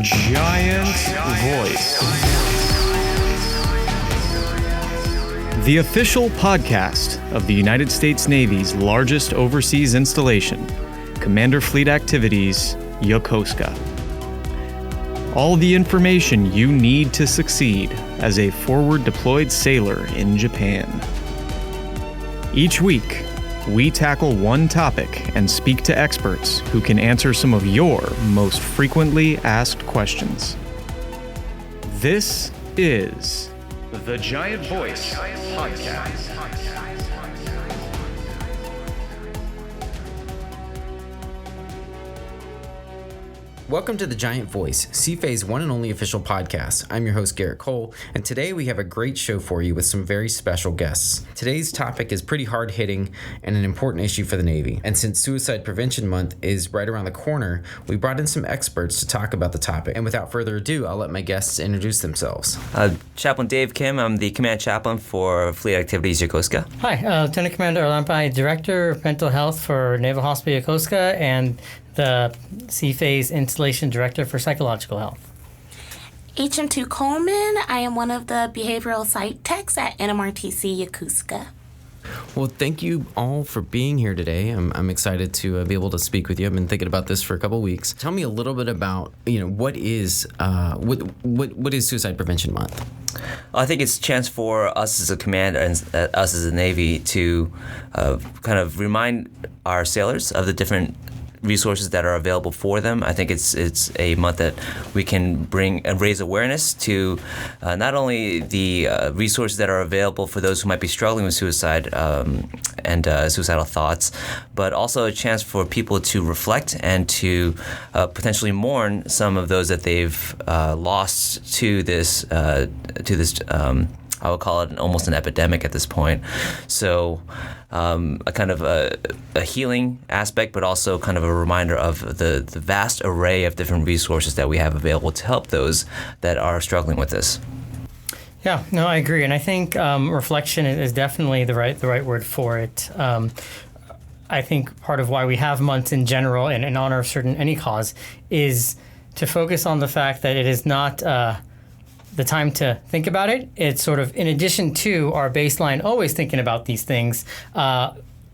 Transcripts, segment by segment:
Giant Voice, the official podcast of the United States Navy's largest overseas installation, Commander Fleet Activities, Yokosuka. All the information you need to succeed as a forward deployed sailor in Japan. Each week, we tackle one topic and speak to experts who can answer some of your most frequently asked questions. This is the Giant Voice Podcast. Welcome to the Giant Voice, CFA's one and only official podcast. I'm your host, Garrett Cole, and today we have a great show for you with some very special guests. Today's topic is pretty hard-hitting and an important issue for the Navy. And since Suicide Prevention Month is right around the corner, we brought in some experts to talk about the topic. And without further ado, I'll let my guests introduce themselves. Chaplain David Kim. I'm the Command Chaplain for Fleet Activities Yokosuka. Hi, Lieutenant Commander Alampay, Director of Mental Health for Naval Hospital Yokosuka, and the CFA's Installation Director for Psychological Health. HM2 Coleman. I am one of the Behavioral Site Techs at NMRTC Yokosuka. Well, thank you all for being here today. I'm excited to be able to speak with you. I've been thinking about this for a couple of weeks. Tell me a little bit about, what is Suicide Prevention Month? I think it's a chance for us as a command and us as a Navy to kind of remind our sailors of the different resources that are available for them. I think it's a month that we can bring and raise awareness to not only the resources that are available for those who might be struggling with suicide and suicidal thoughts, but also a chance for people to reflect and to potentially mourn some of those that they've lost to this I would call it almost an epidemic at this point. So a kind of a healing aspect, but also kind of a reminder of the vast array of different resources that we have available to help those that are struggling with this. Yeah, no, I agree. And I think reflection is definitely the right word for it. I think part of why we have months in general and in honor of any cause is to focus on the fact that it is not the time to think about it. It's sort of in addition to our baseline, always thinking about these things,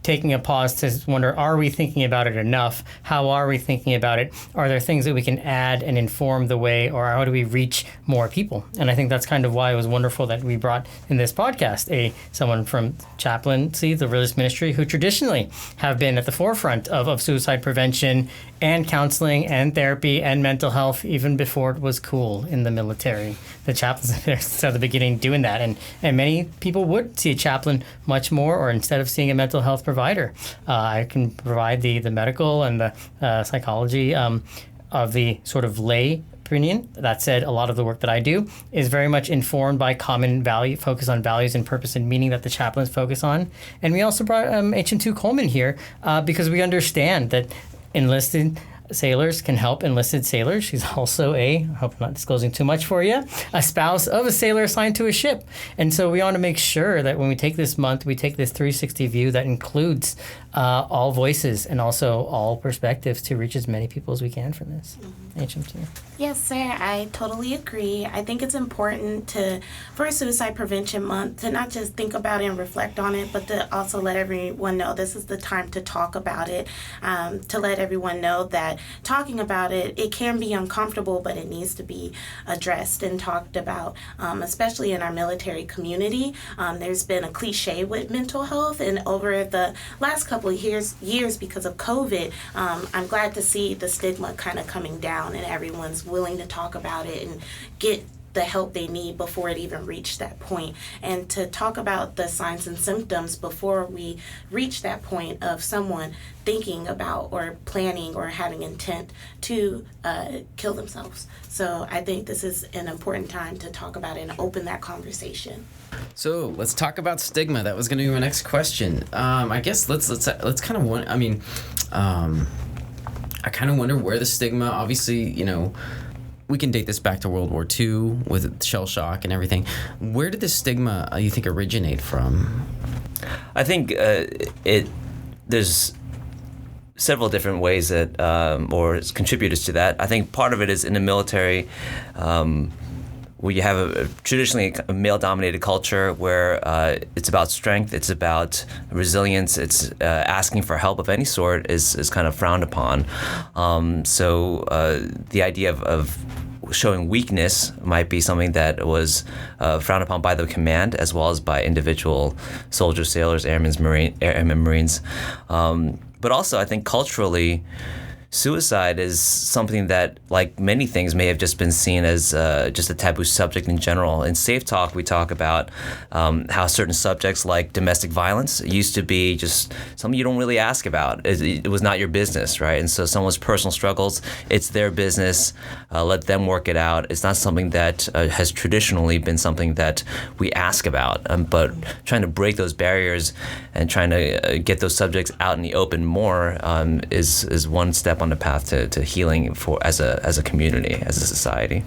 taking a pause to wonder, are we thinking about it enough? How are we thinking about it? Are there things that we can add and inform the way, or how do we reach more people? And I think that's kind of why it was wonderful that we brought in this podcast someone from chaplaincy, the religious ministry, who traditionally have been at the forefront of suicide prevention and counseling and therapy and mental health even before it was cool in the military. The chaplains since the beginning doing that. And many people would see a chaplain much more, or instead of seeing a mental health provider. I can provide the medical and the psychology of the sort of lay opinion. That said, a lot of the work that I do is very much informed by common value, focus on values and purpose and meaning that the chaplains focus on. And we also brought HM2 Coleman here because we understand that enlisted sailors can help enlisted sailors. She's also I hope I'm not disclosing too much for you, a spouse of a sailor assigned to a ship. And so we want to make sure that when we take this month, we take this 360 view that includes all voices and also all perspectives to reach as many people as we can from this. HM2. Yes, sir. I totally agree. I think it's important for Suicide Prevention Month to not just think about it and reflect on it, but to also let everyone know this is the time to talk about it, to let everyone know that talking about it can be uncomfortable, but it needs to be addressed and talked about, especially in our military community. There's been a cliche with mental health, and over the last couple of years because of COVID, I'm glad to see the stigma kind of coming down and everyone's willing to talk about it and get the help they need before it even reached that point, and to talk about the signs and symptoms before we reach that point of someone thinking about or planning or having intent to kill themselves. So I think this is an important time to talk about it and open that conversation. So let's talk about stigma. That was going to be my next question. I guess let's kind of want. I mean, I kind of wonder where the stigma. Obviously, we can date this back to World War II with shell shock and everything. Where did the stigma, you think, originate from? I think there's several different ways that, or contributors to that. I think part of it is in the military, where you have traditionally a male-dominated culture where it's about strength, it's about resilience, it's asking for help of any sort is kind of frowned upon. So the idea of showing weakness might be something that was frowned upon by the command as well as by individual soldiers, sailors, airmen, Marines. But also, I think culturally, suicide is something that, like many things, may have just been seen as just a taboo subject in general. In Safe Talk, we talk about how certain subjects like domestic violence used to be just something you don't really ask about. It was not your business, right? And so someone's personal struggles, it's their business. Let them work it out. It's not something that has traditionally been something that we ask about. But trying to break those barriers and trying to get those subjects out in the open more is one step on the path to healing as a community, as a society.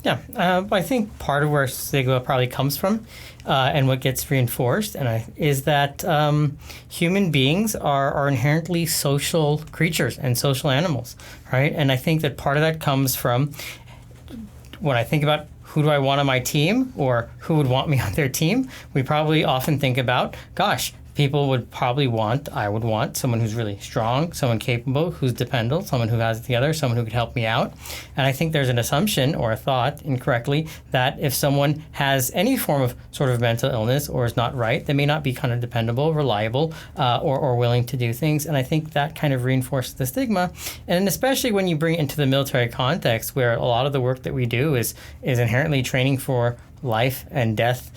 Yeah, I think part of where stigma probably comes from and what gets reinforced is that human beings are inherently social creatures and social animals, right? And I think that part of that comes from when I think about who do I want on my team or who would want me on their team, we probably often think about, gosh, people would probably I would want someone who's really strong, someone capable, who's dependable, someone who has it together, someone who could help me out. And I think there's an assumption or a thought incorrectly that if someone has any form of sort of mental illness or is not right, they may not be kind of dependable, reliable, or willing to do things. And I think that kind of reinforces the stigma. And especially when you bring it into the military context where a lot of the work that we do is inherently training for life and death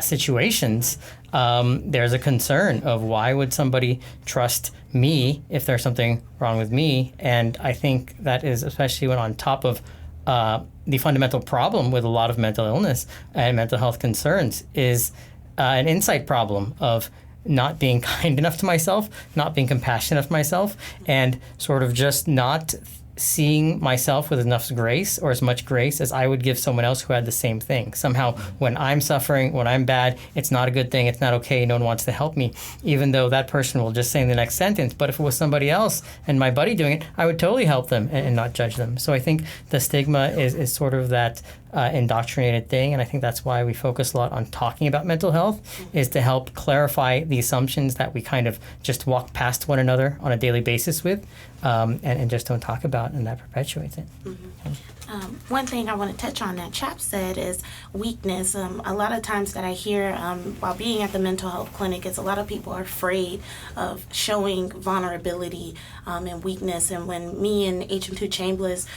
situations, there's a concern of why would somebody trust me if there's something wrong with me? And I think that is especially when on top of the fundamental problem with a lot of mental illness and mental health concerns is an insight problem of not being kind enough to myself, not being compassionate enough to myself, and sort of just not seeing myself with enough grace or as much grace as I would give someone else who had the same thing. Somehow, when I'm suffering, when I'm bad, it's not a good thing, it's not okay, no one wants to help me, even though that person will just say in the next sentence, but if it was somebody else and my buddy doing it, I would totally help them and not judge them. So I think the stigma is sort of that indoctrinated thing, and I think that's why we focus a lot on talking about mental health, is to help clarify the assumptions that we kind of just walk past one another on a daily basis with, and just don't talk about, and that perpetuates it. Mm-hmm. One thing I want to touch on that Chap said is weakness. A lot of times that I hear while being at the mental health clinic is a lot of people are afraid of showing vulnerability and weakness. And when me and HM2 Chayla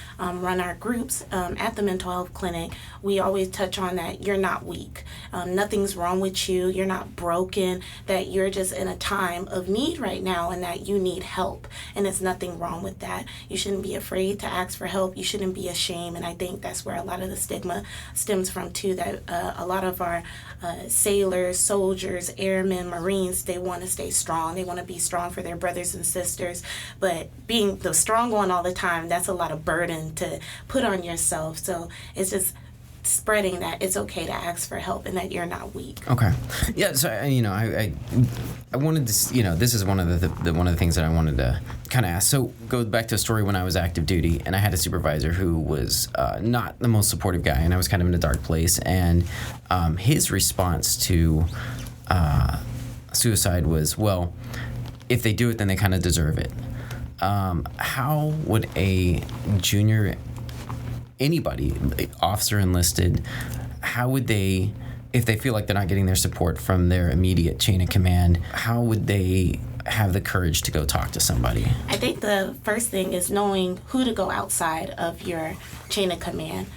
run our groups at the mental health clinic, we always touch on that you're not weak. Nothing's wrong with you. You're not broken, that you're just in a time of need right now and that you need help. And there's nothing wrong with that. You shouldn't be afraid to ask for help. You shouldn't be ashamed. And I think that's where a lot of the stigma stems from too, that a lot of our sailors, soldiers, airmen, Marines, they want to stay strong. They want to be strong for their brothers and sisters. But being the strong one all the time, that's a lot of burden to put on yourself. So it's just spreading that it's okay to ask for help and that you're not weak. Okay. Yeah. So I wanted to, this is one of the things that I wanted to kind of ask. So go back to a story when I was active duty, and I had a supervisor who was not the most supportive guy, and I was kind of in a dark place. And his response to suicide was, well, if they do it, then they kind of deserve it. How would a junior, anybody, officer enlisted, how would they, if they feel like they're not getting their support from their immediate chain of command, how would they have the courage to go talk to somebody? I think the first thing is knowing who to go outside of your chain of command.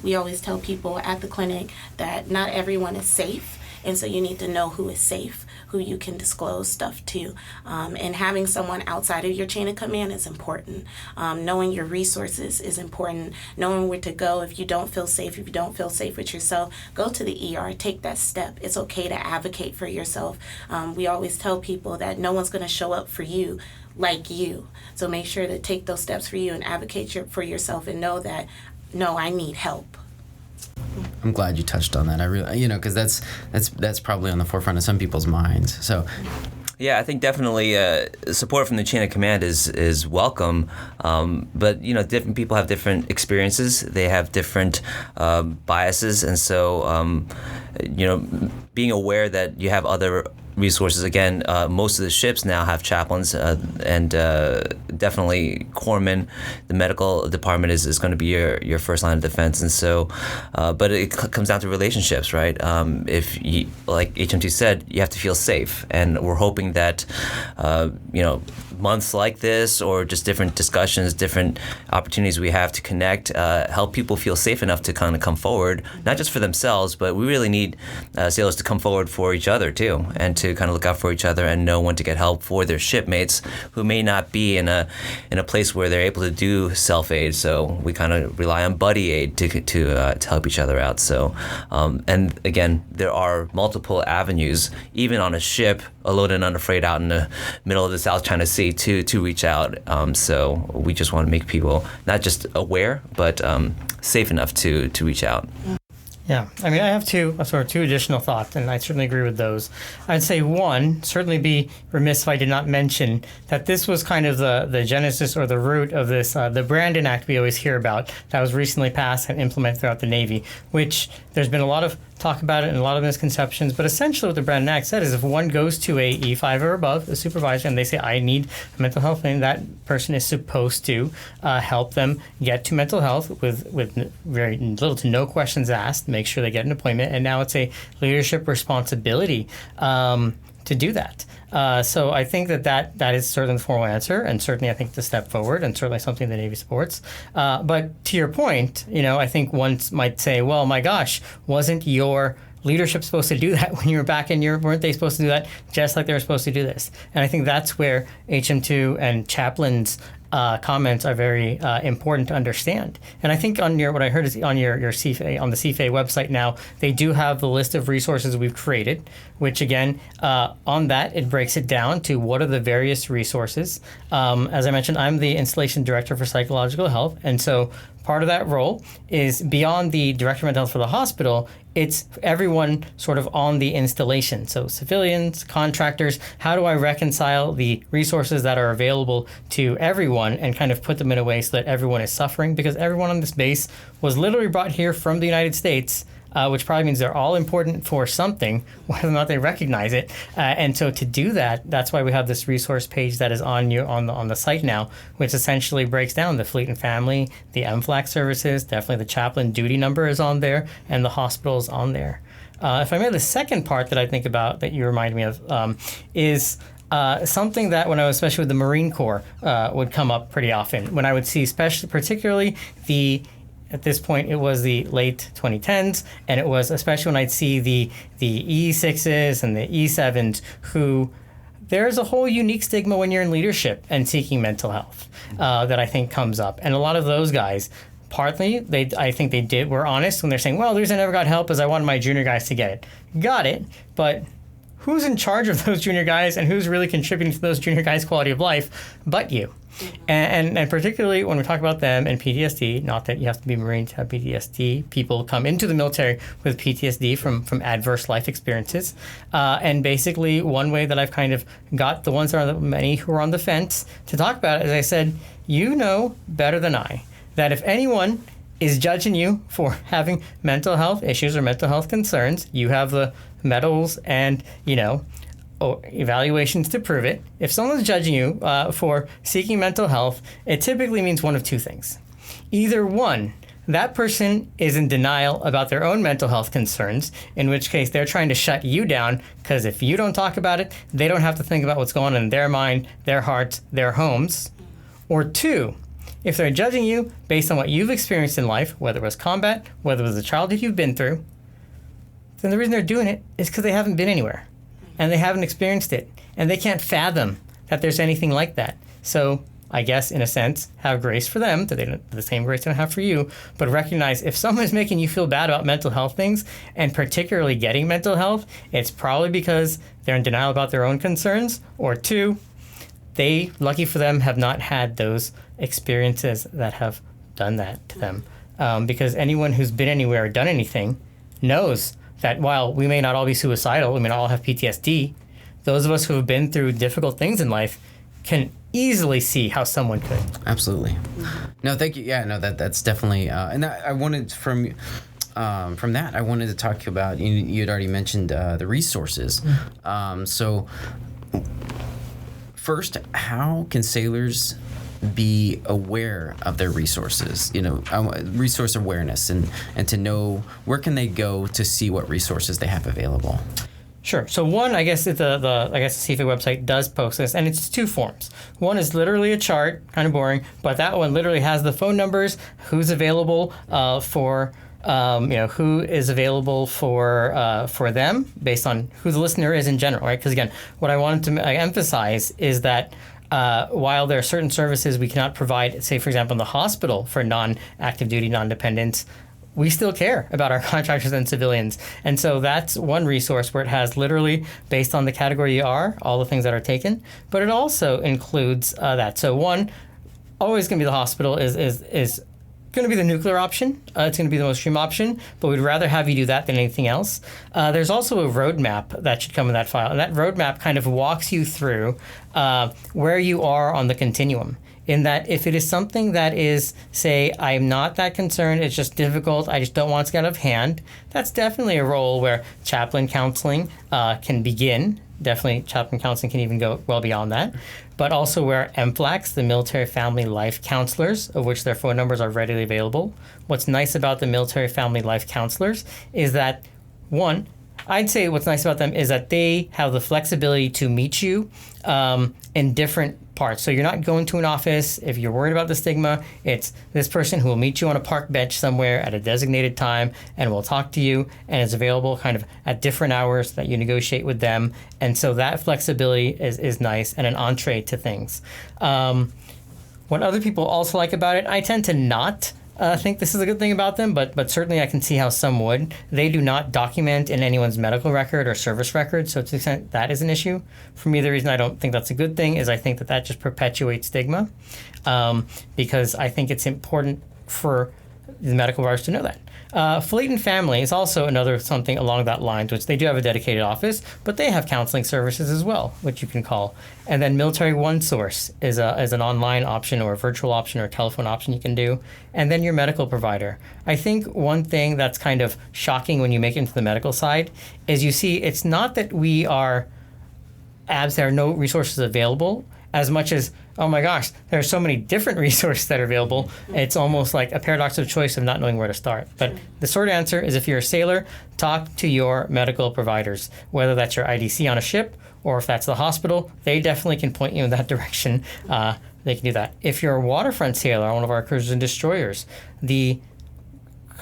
We always tell people at the clinic that not everyone is safe, and so you need to know who is safe, who you can disclose stuff to. And having someone outside of your chain of command is important. Knowing your resources is important. Knowing where to go if you don't feel safe, if you don't feel safe with yourself, go to the ER, take that step. It's okay to advocate for yourself. We always tell people that no one's going to show up for you like you. So make sure to take those steps for you and advocate for yourself and know that, no, I need help. I'm glad you touched on that. I really, because that's probably on the forefront of some people's minds. So, Yeah, I think definitely support from the chain of command is welcome, but different people have different experiences. They have different biases, and so being aware that you have other resources. Again, most of the ships now have chaplains, and definitely corpsmen. The medical department is going to be your first line of defense, and so, but it comes down to relationships, right? If you, like HM2 said, you have to feel safe, and we're hoping that months like this, or just different discussions, different opportunities we have to connect, help people feel safe enough to kind of come forward, not just for themselves, but we really need sailors to come forward for each other too, and to kind of look out for each other and know when to get help for their shipmates who may not be in a place where they're able to do self-aid. So we kind of rely on buddy aid to help each other out. So and again, there are multiple avenues, even on a ship, alone and unafraid, out in the middle of the South China Sea, to reach out. So we just want to make people not just aware, but safe enough to reach out. Yeah, I mean, I have two additional thoughts, and I certainly agree with those. I'd say one, certainly be remiss if I did not mention that this was kind of the genesis or the root of this, the Brandon Act we always hear about that was recently passed and implemented throughout the Navy, which there's been a lot of talk about it and a lot of misconceptions, but essentially what the Brandon Act said is if one goes to a E5 or above, a supervisor, and they say, I need a mental health thing, that person is supposed to help them get to mental health with very little to no questions asked, make sure they get an appointment, and now it's a leadership responsibility to do that. So I think that is certainly the formal answer, and certainly I think the step forward, and certainly something the Navy supports. But to your point, I think one might say, well, my gosh, wasn't your leadership supposed to do that when you were back in Europe? Weren't they supposed to do that just like they were supposed to do this? And I think that's where HM2 and Chaplin's comments are very important to understand. And I think on what I heard is on your CFA, on the CFA website now, they do have the list of resources we've created, which again, on that, it breaks it down to what are the various resources. As I mentioned, I'm the installation director for psychological health. And so part of that role is beyond the director of mental health for the hospital, it's everyone sort of on the installation. So civilians, contractors, how do I reconcile the resources that are available to everyone and kind of put them in a way so that everyone is suffering? Because everyone on this base was literally brought here from the United States, which probably means they're all important for something, whether or not they recognize it. And so to do that, that's why we have this resource page that is on the site now, which essentially breaks down the fleet and family, the MFLAC services, definitely the chaplain duty number is on there, and the hospital is on there. If I may, the second part that I think about that you remind me of is something that when I was, especially with the Marine Corps, would come up pretty often. When I would see, particularly at this point, it was the late 2010s, and it was especially when I'd see the E6s and the E7s, who there's a whole unique stigma when you're in leadership and seeking mental health that I think comes up. And a lot of those guys, partly, I think they were honest when they're saying, well, the reason I never got help is I wanted my junior guys to get it. Got it, but who's in charge of those junior guys and who's really contributing to those junior guys' quality of life but you? And particularly when we talk about them and PTSD, not that you have to be Marine to have PTSD. People come into the military with PTSD from adverse life experiences. And basically one way that I've kind of got the ones that are many who are on the fence to talk about it, as I said, you know better than I that if anyone is judging you for having mental health issues or mental health concerns, you have the medals and, or evaluations to prove it. If someone's judging you for seeking mental health, it typically means one of two things. Either one, that person is in denial about their own mental health concerns, in which case they're trying to shut you down, because if you don't talk about it, they don't have to think about what's going on in their mind, their hearts, their homes. Or two, if they're judging you based on what you've experienced in life, whether it was combat, whether it was the childhood you've been through, then the reason they're doing it is because they haven't been anywhere and they haven't experienced it and they can't fathom that there's anything like that. So I guess, in a sense, have grace for them, that they don't, the same grace they don't have for you, but recognize if someone's making you feel bad about mental health things, and particularly getting mental health, it's probably because they're in denial about their own concerns, or two, they, lucky for them, have not had those experiences that have done that to them. Because anyone who's been anywhere or done anything knows that while we may not all be suicidal, we may not all have PTSD, those of us who have been through difficult things in life can easily see how someone could. Absolutely. No, thank you. Yeah, no, that's definitely, and I wanted from that, I wanted to talk about, you had already mentioned the resources. So first, how can sailors be aware of their resources, resource awareness, and to know where can they go to see what resources they have available? Sure. So one, I guess the CFA website does post this, and it's two forms. One is literally a chart, kind of boring, but that one literally has the phone numbers, who's available for who is available for them based on who the listener is in general, right? Because again, what I wanted to emphasize is that while there are certain services we cannot provide, say for example in the hospital for non-active duty, non-dependents, we still care about our contractors and civilians. And so that's one resource where it has literally, based on the category you are, all the things that are taken. But it also includes that. So one, always going to be the hospital is going to be the nuclear option. It's going to be the most extreme option, but we'd rather have you do that than anything else. There's also a roadmap that should come in that file. And that roadmap kind of walks you through where you are on the continuum. In that if it is something that is, say, I'm not that concerned, it's just difficult, I just don't want it to get out of hand, that's definitely a role where chaplain counseling can begin. Definitely chaplain counseling can even go well beyond that. But also where MFLACs, the Military Family Life Counselors, of which their phone numbers are readily available. What's nice about the Military Family Life Counselors is that, one, I'd say what's nice about them is that they have the flexibility to meet you in different parts. So you're not going to an office. If you're worried about the stigma, it's this person who will meet you on a park bench somewhere at a designated time and will talk to you and is available kind of at different hours that you negotiate with them. And so that flexibility is nice and an entree to things. What other people also like about it, I tend to not think this is a good thing about them, but certainly I can see how some would. They do not document in anyone's medical record or service record, so to the extent that is an issue. For me, the reason I don't think that's a good thing is I think that just perpetuates stigma, because I think it's important for the medical providers to know that. Fleet and Family is also another something along that line, which they do have a dedicated office, but they have counseling services as well, which you can call. And then Military One Source is an online option or a virtual option or a telephone option you can do. And then your medical provider. I think one thing that's kind of shocking when you make it into the medical side is you see it's not that we are there are no resources available, as much as, oh my gosh, there are so many different resources that are available. It's almost like a paradox of choice of not knowing where to start. But the short answer is if you're a sailor, talk to your medical providers, whether that's your IDC on a ship or if that's the hospital. They definitely can point you in that direction. They can do that. If you're a waterfront sailor on one of our cruisers and destroyers, the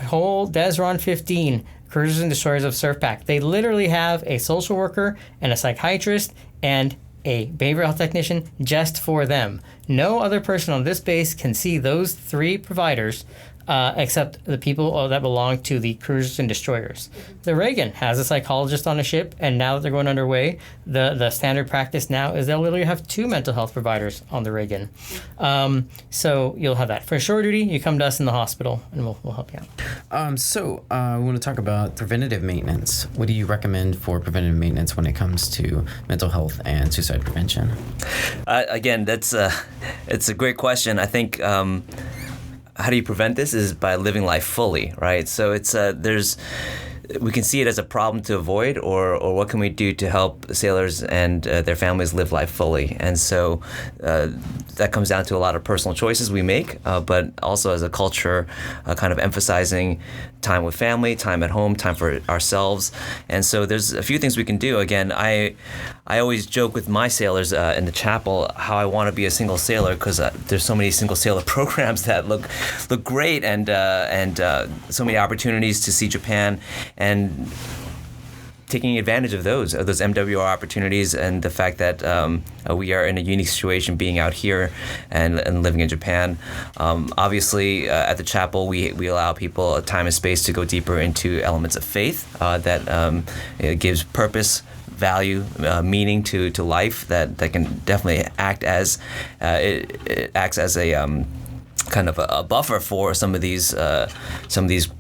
whole Desron 15 Cruisers and Destroyers of SurfPac, they literally have a social worker and a psychiatrist and a behavioral health technician just for them. No other person on this base can see those three providers except the people that belong to the cruisers and destroyers. The Reagan has a psychologist on a ship, and now that they're going underway, the standard practice now is they'll literally have two mental health providers on the Reagan. So you'll have that. For shore duty, you come to us in the hospital, and we'll help you out. So we want to talk about preventative maintenance. What do you recommend for preventative maintenance when it comes to mental health and suicide prevention? Again, it's a great question. I think how do you prevent this is by living life fully, right? So it's we can see it as a problem to avoid, or what can we do to help sailors and their families live life fully. And so that comes down to a lot of personal choices we make, but also as a culture, kind of emphasizing time with family, time at home, time for ourselves. And so there's a few things we can do. Again, I always joke with my sailors in the chapel how I want to be a single sailor, because there's so many single sailor programs that look great, and so many opportunities to see Japan, and taking advantage of those MWR opportunities, and the fact that we are in a unique situation being out here and living in Japan. Obviously, at the chapel, we allow people a time and space to go deeper into elements of faith that it gives purpose, value, meaning to life that can definitely act as it acts as kind of a buffer for some of these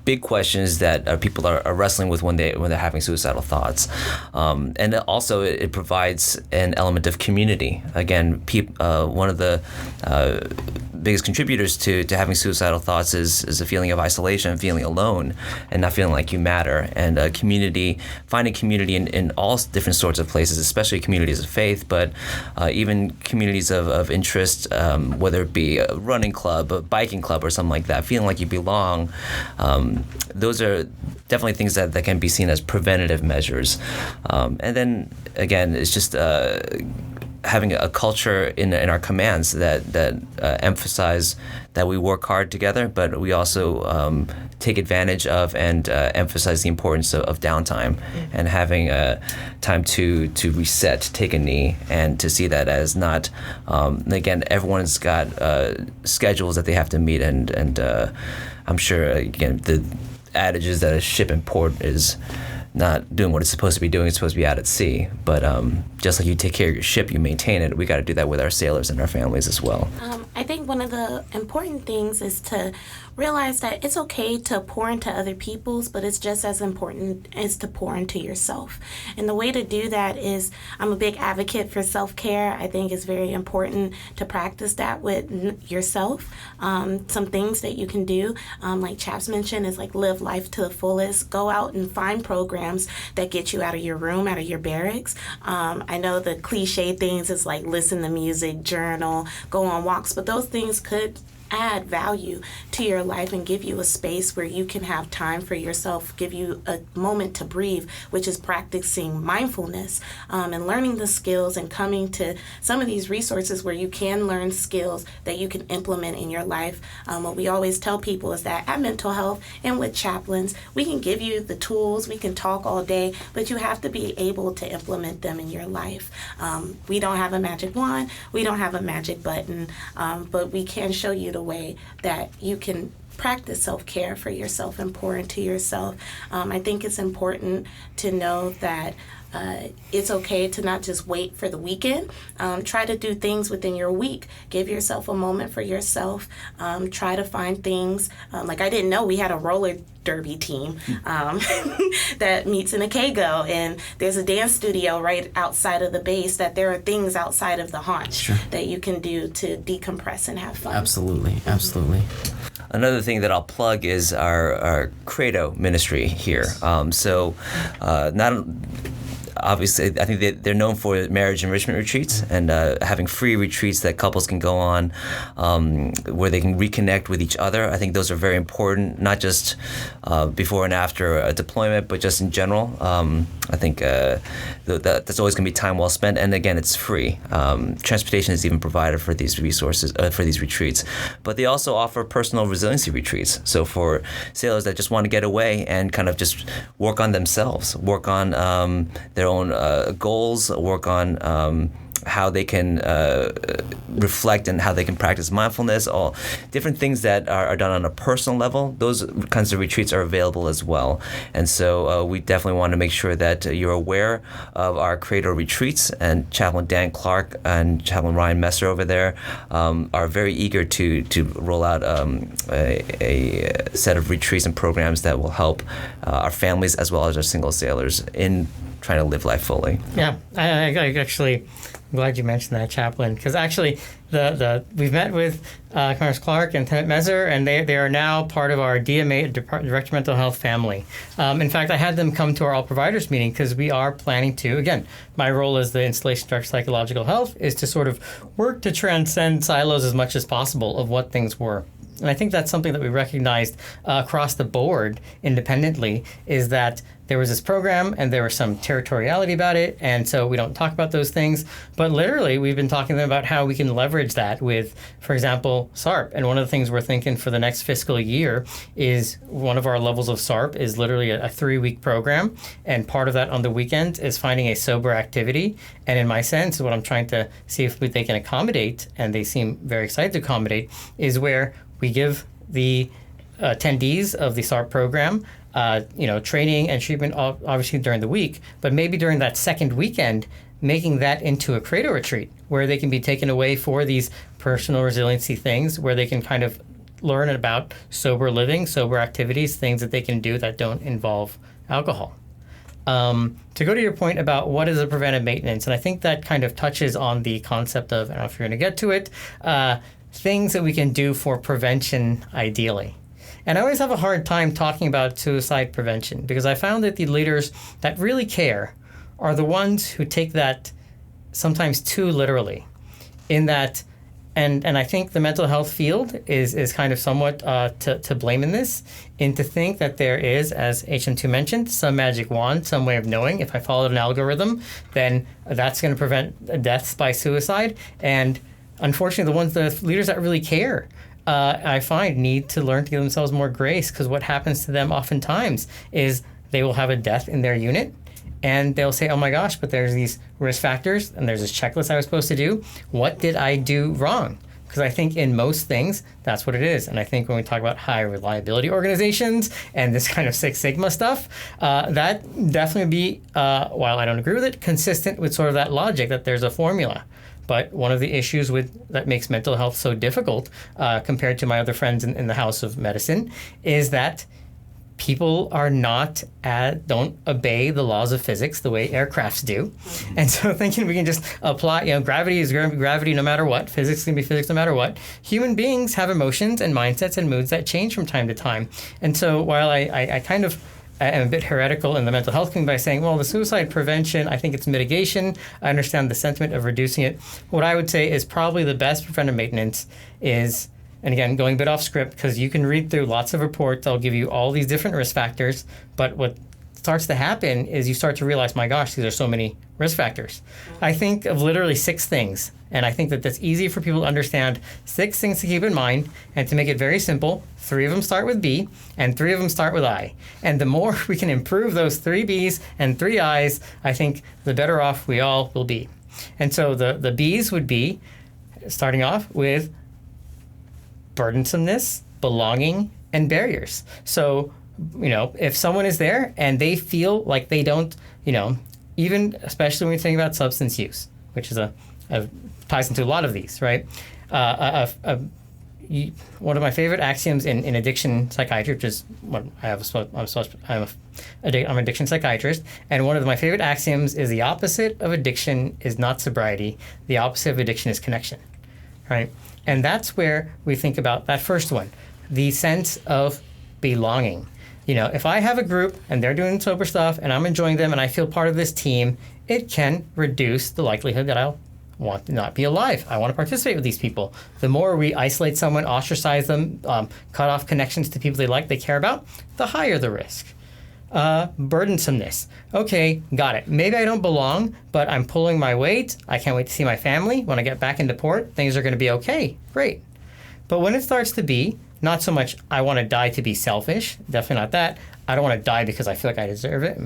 big questions that people are wrestling with when they're having suicidal thoughts, and also it provides an element of community. Again, one of the biggest contributors to having suicidal thoughts is a feeling of isolation, feeling alone, and not feeling like you matter. And finding community in all different sorts of places, especially communities of faith, but even communities of interest, whether it be a running club, a biking club, or something like that, feeling like you belong. Those are definitely things that can be seen as preventative measures. And then again, it's just having a culture in our commands that emphasize that we work hard together, but we also take advantage of and emphasize the importance of downtime and having time to reset, take a knee, and to see that as not, again, everyone's got schedules that they have to meet, and I'm sure, again, the adage is that a ship in port is not doing what it's supposed to be doing. It's supposed to be out at sea. But just like you take care of your ship, you maintain it, we got to do that with our sailors and our families as well. I think one of the important things is to realize that it's okay to pour into other people's, but it's just as important as to pour into yourself. And the way to do that is, I'm a big advocate for self-care. I think it's very important to practice that with yourself. Some things that you can do, like Chaps mentioned, is like live life to the fullest. Go out and find programs that get you out of your room, out of your barracks. I know the cliche things is like listen to music, journal, go on walks, but those things could add value to your life and give you a space where you can have time for yourself, give you a moment to breathe, which is practicing mindfulness and learning the skills and coming to some of these resources where you can learn skills that you can implement in your life. What we always tell people is that at Mental Health and with chaplains, we can give you the tools, we can talk all day, but you have to be able to implement them in your life. We don't have a magic wand, we don't have a magic button, but we can show you the way that you can practice self-care for yourself and pour into yourself. I think it's important to know that it's okay to not just wait for the weekend. Try to do things within your week. Give yourself a moment for yourself. Try to find things. Like I didn't know we had a roller derby team that meets in a KGO, and there's a dance studio right outside of the base, that there are things outside of the haunch that you can do to decompress and have fun. Absolutely. Another thing that I'll plug is our Credo ministry here. Obviously, I think they're known for marriage enrichment retreats and having free retreats that couples can go on where they can reconnect with each other. I think those are very important, not just before and after a deployment, but just in general. I think that's always going to be time well spent. And again, it's free. Transportation is even provided for these resources, for these retreats. But they also offer personal resiliency retreats. So for sailors that just want to get away and kind of just work on themselves, work on their own goals, work on how they can reflect and how they can practice mindfulness, all different things that are done on a personal level. Those kinds of retreats are available as well. And so we definitely want to make sure that you're aware of our Credo retreats, and Chaplain Dan Clark and Chaplain Ryan Messer over there are very eager to roll out a set of retreats and programs that will help our families as well as our single sailors in trying to live life fully. Yeah, I actually, I'm glad you mentioned that, Chaplain, because actually we've met with Commander Clark and Lieutenant Messer, and they are now part of our DMA, Director of Mental Health family. In fact, I had them come to our all providers meeting because we are planning to, again, my role as the Installation Director of Psychological Health is to sort of work to transcend silos as much as possible of what things were. And I think that's something that we recognized across the board independently, is that there was this program and there was some territoriality about it, and so we don't talk about those things. But literally, we've been talking to them about how we can leverage that with, for example, SARP. And one of the things we're thinking for the next fiscal year is one of our levels of SARP is literally a 3-week program, and part of that on the weekend is finding a sober activity. And in my sense, what I'm trying to see if they can accommodate, and they seem very excited to accommodate, is where we give the attendees of the SARP program training and treatment obviously during the week, but maybe during that second weekend, making that into a Credo retreat where they can be taken away for these personal resiliency things, where they can kind of learn about sober living, sober activities, things that they can do that don't involve alcohol. To go to your point about what is a preventive maintenance, and I think that kind of touches on the concept of, I don't know if you're going to get to it, things that we can do for prevention ideally. And I always have a hard time talking about suicide prevention because I found that the leaders that really care are the ones who take that sometimes too literally, in that, and I think the mental health field is kind of somewhat to blame in this, and to think that there is, as HM2 mentioned, some magic wand, some way of knowing if I followed an algorithm, then that's going to prevent deaths by suicide. And unfortunately, the leaders that really care, I find, need to learn to give themselves more grace, because what happens to them oftentimes is they will have a death in their unit, and they'll say, oh my gosh, but there's these risk factors, and there's this checklist I was supposed to do. What did I do wrong? Because I think in most things, that's what it is. And I think when we talk about high reliability organizations and this kind of Six Sigma stuff, that definitely be, while I don't agree with it, consistent with sort of that logic that there's a formula. But one of the issues that makes mental health so difficult compared to my other friends in the House of Medicine is that people don't obey the laws of physics the way aircrafts do. And so thinking we can just apply, gravity is going to be gravity no matter what, physics is going to be physics no matter what. Human beings have emotions and mindsets and moods that change from time to time. And so while I kind of am a bit heretical in the mental health community by saying, well, the suicide prevention, I think it's mitigation. I understand the sentiment of reducing it. What I would say is probably the best preventive maintenance is, and again, going a bit off script, because you can read through lots of reports. They'll give you all these different risk factors. But what starts to happen is you start to realize, my gosh, these are so many risk factors. I think of literally 6 things. And I think that that's easy for people to understand. 6 things to keep in mind. And to make it very simple, 3 of them start with B and 3 of them start with I. And the more we can improve those 3 Bs and 3 Is, I think the better off we all will be. And so the Bs would be, starting off with burdensomeness, belonging, and barriers. So, if someone is there and they feel like they don't, even especially when we think about substance use, which is ties into a lot of these, right? One of my favorite axioms in addiction psychiatry, which is what I'm an addiction psychiatrist, and one of my favorite axioms is the opposite of addiction is not sobriety. The opposite of addiction is connection, right? And that's where we think about that first one, the sense of belonging. If I have a group and they're doing sober stuff and I'm enjoying them and I feel part of this team, it can reduce the likelihood that I'll want to not be alive. I want to participate with these people. The more we isolate someone, ostracize them, cut off connections to people they care about, the higher the risk. Burdensomeness. Okay, got it. Maybe I don't belong, but I'm pulling my weight. I can't wait to see my family. When I get back into port, things are going to be okay. Great. But when it starts to be, not so much I want to die to be selfish, definitely not that. I don't want to die because I feel like I deserve it.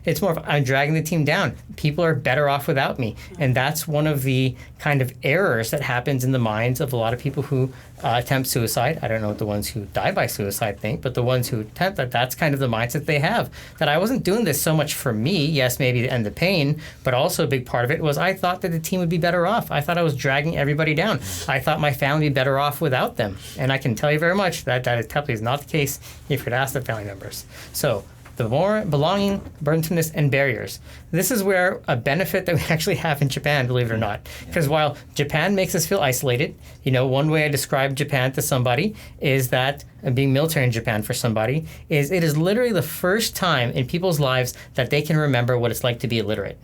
It's more of I'm dragging the team down. People are better off without me. And that's one of the kind of errors that happens in the minds of a lot of people who attempt suicide. I don't know what the ones who die by suicide think, but the ones who attempt that's kind of the mindset they have. That I wasn't doing this so much for me, yes, maybe to end the pain, but also a big part of it was I thought that the team would be better off. I thought I was dragging everybody down. I thought my family would be better off without them. And I can tell you very much that definitely is not the case if you could ask the family members. So the more belonging, burdensomeness, and barriers. This is where a benefit that we actually have in Japan, believe it or not. Because while Japan makes us feel isolated, one way I describe Japan to somebody is that, being military in Japan for somebody, is it is literally the first time in people's lives that they can remember what it's like to be illiterate.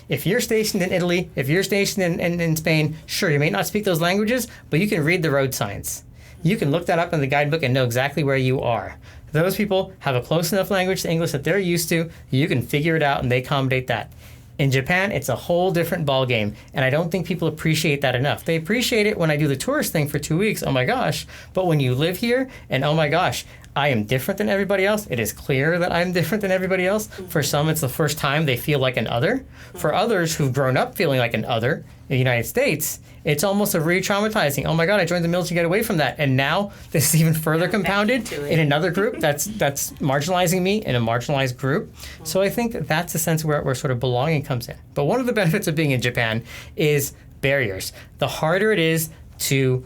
If you're stationed in Italy, if you're stationed in Spain, sure, you may not speak those languages, but you can read the road signs. You can look that up in the guidebook and know exactly where you are. Those people have a close enough language to English that they're used to. You can figure it out and they accommodate that. In Japan, it's a whole different ballgame, and I don't think people appreciate that enough. They appreciate it when I do the tourist thing for 2 weeks, oh my gosh, but when you live here, and oh my gosh, I am different than everybody else. It is clear that I'm different than everybody else. For some, it's the first time they feel like an other. For others who've grown up feeling like an other in the United States, it's almost a re-traumatizing. Oh my God, I joined the military to get away from that. And now this is even further compounded in another group that's marginalizing me in a marginalized group. So I think that's the sense where sort of belonging comes in. But one of the benefits of being in Japan is barriers. The harder it is to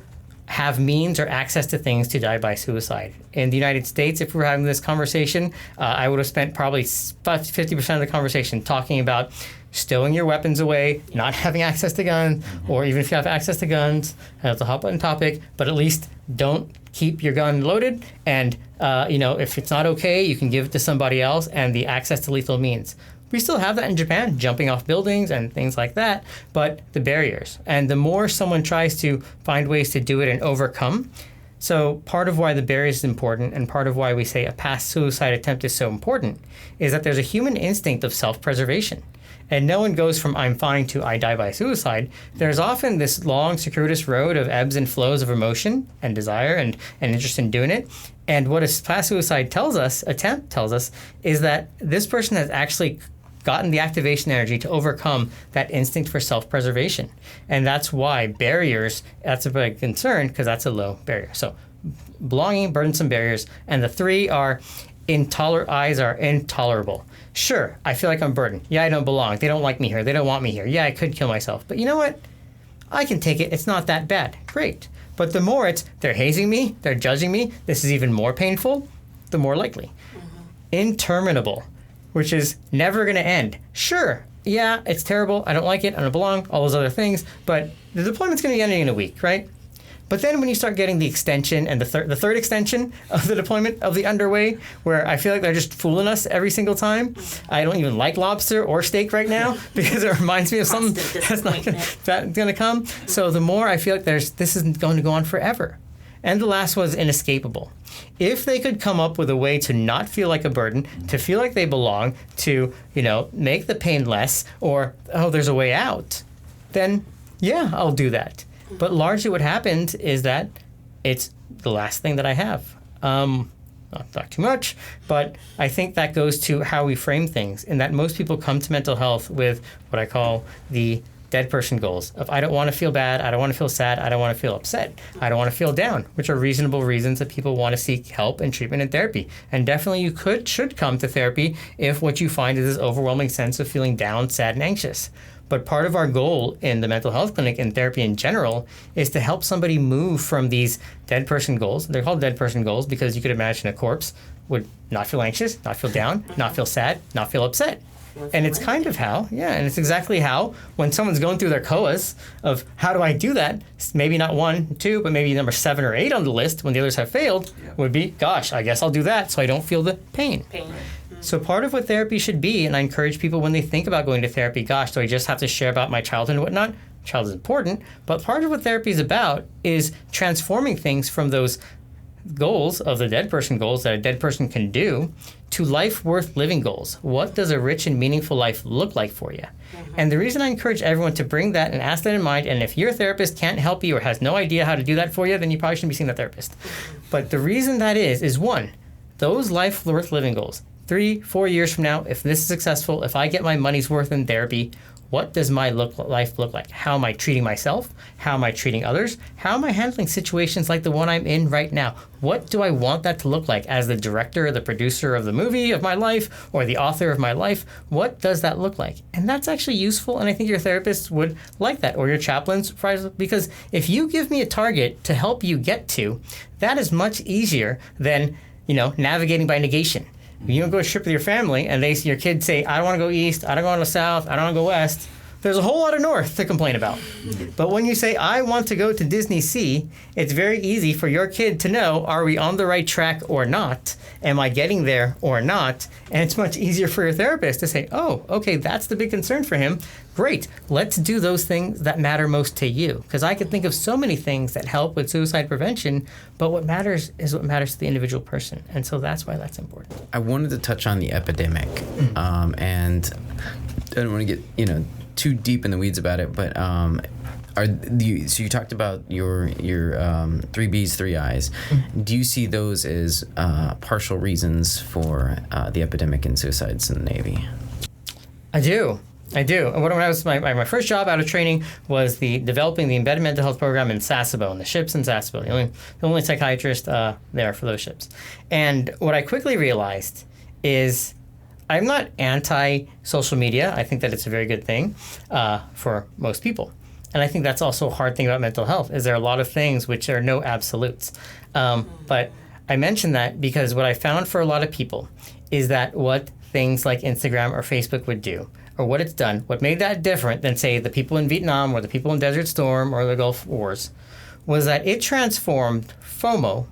have means or access to things to die by suicide. In the United States, if we were having this conversation, I would have spent probably 50% of the conversation talking about stowing your weapons away, not having access to guns, or even if you have access to guns, that's a hot button topic, but at least don't keep your gun loaded. And, if it's not okay, you can give it to somebody else, and the access to lethal means. We still have that in Japan, jumping off buildings and things like that, but the barriers. And the more someone tries to find ways to do it and overcome, so part of why the barriers is important and part of why we say a past suicide attempt is so important is that there's a human instinct of self-preservation. And no one goes from I'm fine to I die by suicide. There's often this long, circuitous road of ebbs and flows of emotion and desire and interest in doing it. And what a past suicide attempt tells us, is that this person has actually gotten the activation energy to overcome that instinct for self-preservation. And that's why barriers, that's a big concern, because that's a low barrier. So belonging, burdensome barriers, and the three are eyes are intolerable. Sure, I feel like I'm burdened. Yeah, I don't belong. They don't like me here. They don't want me here. Yeah, I could kill myself. But you know what? I can take it. It's not that bad. Great. But the more they're hazing me, they're judging me, this is even more painful, the more likely. Interminable, which is never going to end. Sure, yeah, it's terrible. I don't like it. I don't belong. All those other things. But the deployment's going to be ending in a week, right? But then when you start getting the extension and the third extension of the deployment of the underway, where I feel like they're just fooling us every single time. I don't even like lobster or steak right now because it reminds me of something that's not going to come. So the more I feel like this isn't going to go on forever. And the last was inescapable. If they could come up with a way to not feel like a burden, to feel like they belong, to, make the pain less, or, there's a way out, then yeah, I'll do that. But largely what happened is that it's the last thing that I have. Not talk too much, but I think that goes to how we frame things, in that most people come to mental health with what I call the dead person goals of I don't want to feel bad, I don't want to feel sad, I don't want to feel upset, I don't want to feel down, which are reasonable reasons that people want to seek help and treatment and therapy. And definitely you should come to therapy if what you find is this overwhelming sense of feeling down, sad, and anxious. But part of our goal in the mental health clinic and therapy in general is to help somebody move from these dead person goals. They're called dead person goals because you could imagine a corpse would not feel anxious, not feel down, not feel sad, not feel upset. And it's kind of and it's exactly how, when someone's going through their COAs of how do I do that, maybe not 1, 2, but maybe number 7 or 8 on the list when the others have failed, would be, gosh, I guess I'll do that so I don't feel the pain. So part of what therapy should be, and I encourage people when they think about going to therapy, gosh, do I just have to share about my childhood and whatnot? Child is important, but part of what therapy is about is transforming things from those goals of the dead person goals that a dead person can do to life worth living goals. What does a rich and meaningful life look like for you? And the reason I encourage everyone to bring that and ask that in mind, and if your therapist can't help you or has no idea how to do that for you, then you probably shouldn't be seeing a therapist. But the reason that is one, those life worth living goals. 3-4 years from now, if this is successful, if I get my money's worth in therapy, what does my life look like? How am I treating myself? How am I treating others? How am I handling situations like the one I'm in right now? What do I want that to look like as the director or the producer of the movie of my life or the author of my life? What does that look like? And that's actually useful, and I think your therapist would like that, or your chaplains, because if you give me a target to help you get to, that is much easier than, navigating by negation. You don't go trip with your family and your kids say, I don't want to go east, I don't want to go south, I don't want to go west. There's a whole lot of north to complain about. But when you say, I want to go to Disney Sea, it's very easy for your kid to know, are we on the right track or not? Am I getting there or not? And it's much easier for your therapist to say, oh, okay, that's the big concern for him. Great, let's do those things that matter most to you. Because I can think of so many things that help with suicide prevention, but what matters is what matters to the individual person. And so that's why that's important. I wanted to touch on the epidemic. And I don't want to get, too deep in the weeds about it, but so you talked about your 3 B's, 3 I's. Do you see those as partial reasons for the epidemic in suicides in the Navy? I do. And when I was my first job out of training was developing the embedded mental health program in Sasebo, in the ships in Sasebo, the only psychiatrist there for those ships. And what I quickly realized is I'm not anti-social media. I think that it's a very good thing for most people. And I think that's also a hard thing about mental health, is there are a lot of things which are no absolutes. But I mention that because what I found for a lot of people is that what things like Instagram or Facebook would do, or what it's done, what made that different than, say, the people in Vietnam or the people in Desert Storm or the Gulf Wars, was that it transformed FOMO,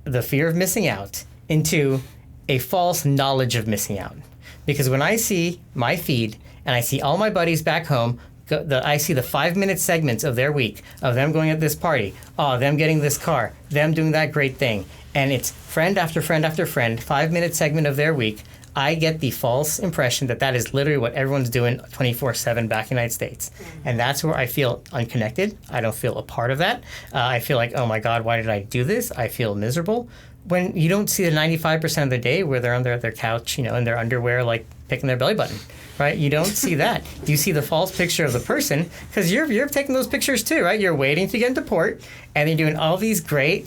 the fear of missing out, into a false knowledge of missing out. Because when I see my feed and I see all my buddies back home, I see the 5-minute segments of their week, of them going at this party, them getting this car, them doing that great thing, and it's friend after friend after friend, 5-minute segment of their week, I get the false impression that that is literally what everyone's doing 24/7 back in the United States. And that's where I feel unconnected. I don't feel a part of that. I feel like, oh my God, why did I do this? I feel miserable. When you don't see the 95% of the day where they're on their couch, in their underwear, like picking their belly button, right? You don't see that. You see the false picture of the person, because you're taking those pictures too, right? You're waiting to get into port, and you're doing all these great,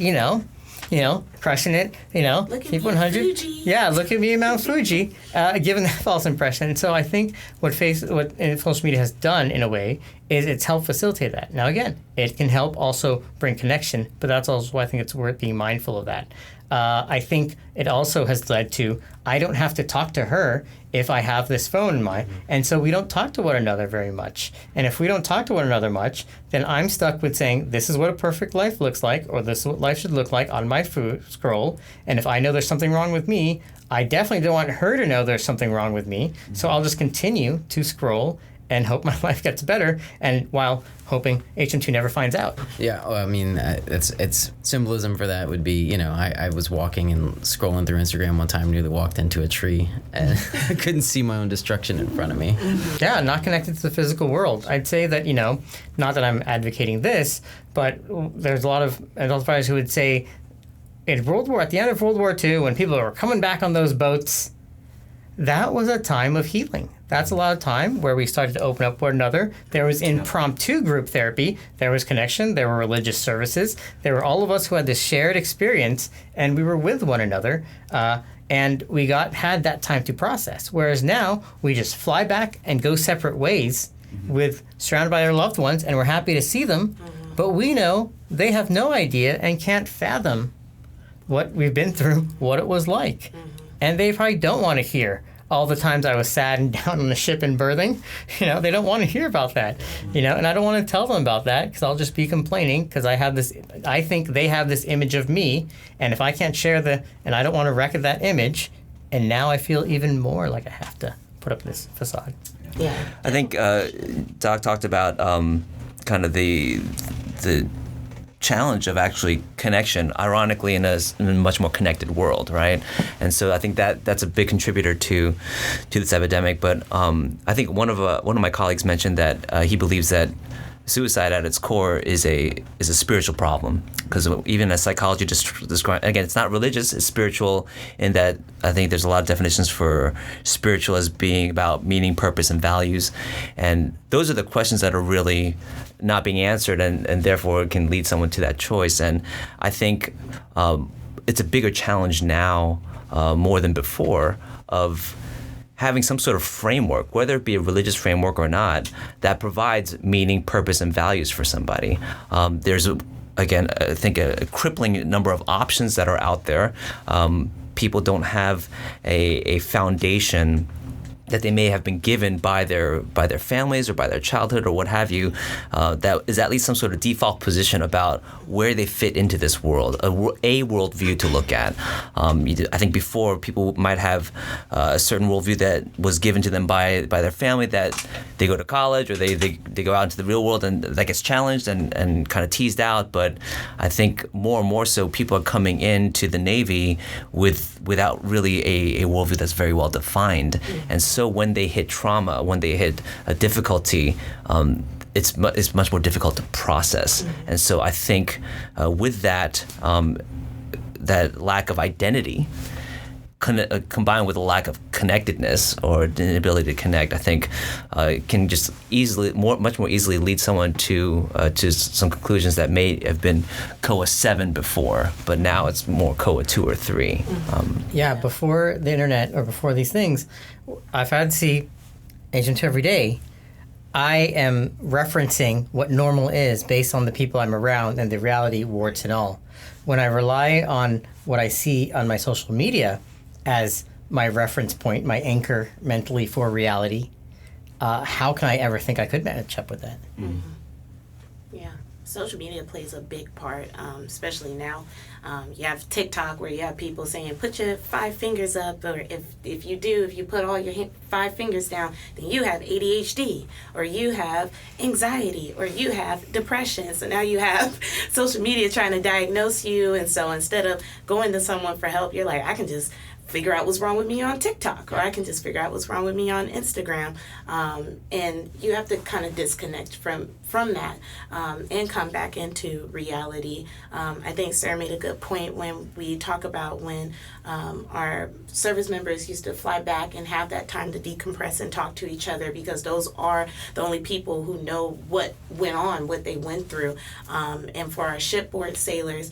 crushing it, Look at keep me, 100. Fuji. Yeah, look at me, Mount Fuji, giving that false impression. And so I think what social media has done, in a way, is it's helped facilitate that. Now, again, it can help also bring connection, but that's also why I think it's worth being mindful of that. I think it also has led to, I don't have to talk to her if I have this phone in my, and so we don't talk to one another very much. And if we don't talk to one another much, then I'm stuck with saying, this is what a perfect life looks like, or this is what life should look like on my scroll. And if I know there's something wrong with me, I definitely don't want her to know there's something wrong with me. So I'll just continue to scroll and hope my life gets better, and while hoping HM2 never finds out. Yeah, well, I mean, it's symbolism for that would be, I was walking and scrolling through Instagram one time, nearly walked into a tree, and I couldn't see my own destruction in front of me. Yeah, not connected to the physical world. I'd say that, not that I'm advocating this, but there's a lot of adult writers who would say, at the end of World War II, when people were coming back on those boats, that was a time of healing. That's a lot of time where we started to open up one another. There was impromptu group therapy. There was connection. There were religious services. There were all of us who had this shared experience, and we were with one another. And we had that time to process. Whereas now, we just fly back and go separate ways surrounded by our loved ones, and we're happy to see them. But we know they have no idea and can't fathom what we've been through, what it was like. And they probably don't want to hear all the times I was sad and down on the ship and berthing. They don't want to hear about that. And I don't want to tell them about that, because I'll just be complaining, because I think they have this image of me, and if I can't share and I don't want to wreck that image, and now I feel even more like I have to put up this facade. Yeah. I think Doc talked about kind of the challenge of actually connection, ironically, in a much more connected world, right? And so I think that's a big contributor to this epidemic. But I think one of my colleagues mentioned that he believes that suicide at its core is a spiritual problem, because even as psychology describes, again, it's not religious, it's spiritual, in that I think there's a lot of definitions for spiritual as being about meaning, purpose, and values, and those are the questions that are really not being answered, and therefore can lead someone to that choice. And I think it's a bigger challenge now, more than before, of having some sort of framework, whether it be a religious framework or not, that provides meaning, purpose, and values for somebody. There's, again, I think a crippling number of options that are out there. People don't have a foundation that they may have been given by their families or by their childhood or what have you, that is at least some sort of default position about where they fit into this world, a worldview to look at. I think before, people might have a certain worldview that was given to them by their family, that they go to college or they go out into the real world and that gets challenged and kind of teased out. But I think more and more so, people are coming into the Navy without really a worldview that's very well defined. And so when they hit trauma, when they hit a difficulty, it's much more difficult to process. And so I think with that, that lack of identity, combined with a lack of connectedness or the inability to connect, I think can just much more easily lead someone to some conclusions that may have been COA 7 before, but now it's more COA 2 or 3. Before the internet or before these things, I've had to see HM2 every day. I am referencing what normal is based on the people I'm around and the reality, warts and all. When I rely on what I see on my social media as my reference point, my anchor mentally for reality, how can I ever think I could match up with that? Mm-hmm. Yeah. Social media plays a big part, especially now. You have TikTok where you have people saying, put your 5 fingers up, or if you put all your 5 fingers down, then you have ADHD, or you have anxiety, or you have depression. So now you have social media trying to diagnose you, and so instead of going to someone for help, you're like, I can just figure out what's wrong with me on TikTok, or I can just figure out what's wrong with me on Instagram. And you have to kind of disconnect from that and come back into reality. I think Sarah made a good point when we talk about when our service members used to fly back and have that time to decompress and talk to each other, because those are the only people who know what went on, what they went through. And for our shipboard sailors,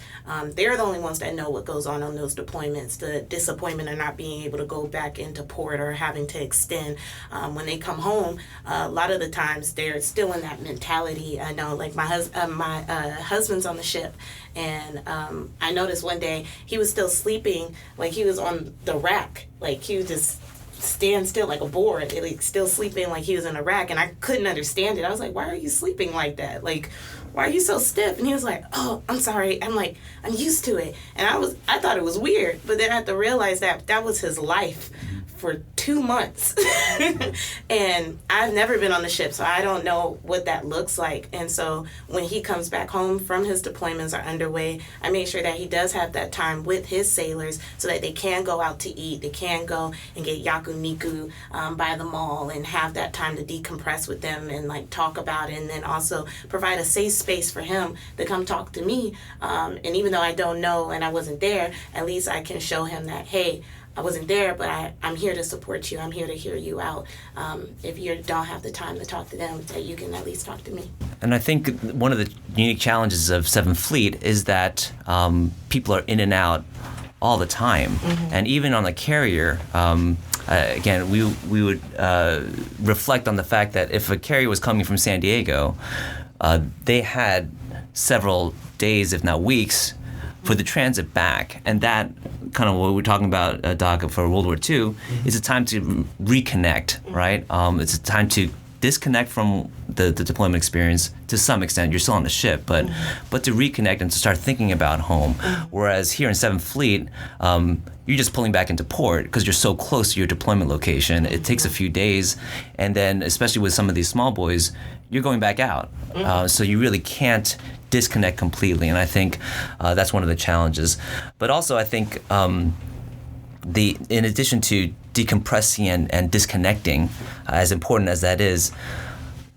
they're the only ones that know what goes on those deployments, the disappointment of not being able to go back into port or having to extend. When they come home, a lot of the times they're still in that mentality. I know, like my husband's on the ship, and I noticed one day he was still sleeping, like he was on the rack, like he was just stand still like a board, like still sleeping like he was in a rack, and I couldn't understand it. I was like, why are you sleeping like that? Like, why are you so stiff? And he was like, oh, I'm sorry. I'm like, I'm used to it. And I thought it was weird, but then I had to realize that was his life for 2 months. And I've never been on the ship, so I don't know what that looks like. And so when he comes back home from his deployments are underway, I make sure that he does have that time with his sailors so that they can go out to eat. They can go and get yakuniku by the mall and have that time to decompress with them and like talk about it, and then also provide a safe space for him to come talk to me. And even though I don't know and I wasn't there, at least I can show him that, hey, I wasn't there, but I'm here to support you. I'm here to hear you out. If you don't have the time to talk to them, that you can at least talk to me. And I think one of the unique challenges of 7th Fleet is that people are in and out all the time. Mm-hmm. And even on the carrier, again, we would reflect on the fact that if a carrier was coming from San Diego, they had several days, if not weeks, for the transit back. And that kind of what we're talking about, Doc, for World War II, is a time to reconnect, right? It's a time to disconnect from the deployment experience to some extent. You're still on the ship, but to reconnect and to start thinking about home. Whereas here in 7th Fleet, you're just pulling back into port because you're so close to your deployment location. It takes a few days, and then especially with some of these small boys, you're going back out. So you really can't disconnect completely, and I think that's one of the challenges. But also, I think in addition to decompressing and disconnecting, as important as that is,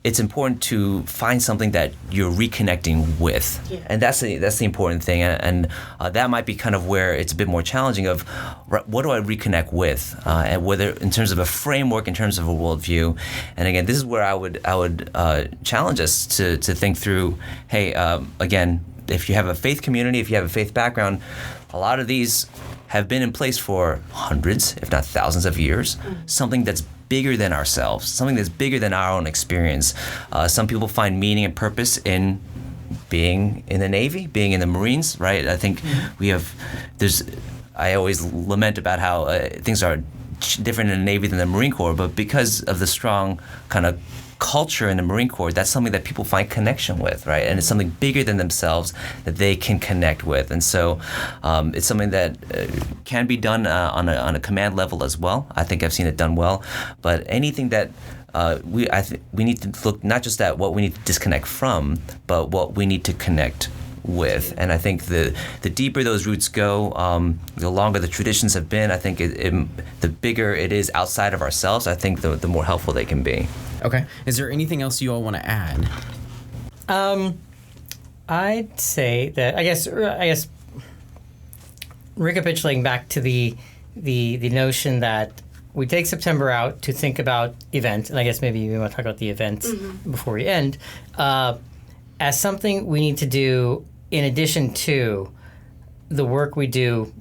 it's important to find something that you're reconnecting with, and that's the important thing. And that might be kind of where it's a bit more challenging. Of what do I reconnect with, and whether in terms of a framework, in terms of a worldview. And again, this is where I would challenge us to think through. Hey, again, if you have a faith community, if you have a faith background, a lot of these have been in place for hundreds, if not thousands of years. Something that's bigger than ourselves, something that's bigger than our own experience. Some people find meaning and purpose in being in the Navy, being in the Marines, right? I think I always lament about how things are different in the Navy than the Marine Corps, but because of the strong kind of culture in the Marine Corps, that's something that people find connection with, right? And it's something bigger than themselves that they can connect with. And so it's something that can be done on a command level as well. I think I've seen it done well. But anything that we need to look not just at what we need to disconnect from, but what we need to connect with. And I think the deeper those roots go, the longer the traditions have been, I think the bigger it is outside of ourselves, I think the more helpful they can be. Okay. Is there anything else you all want to add? I'd say that I guess recapitulating back to the notion that we take September out to think about events, and I guess maybe we want to talk about the events before we end, as something we need to do in addition to the work we do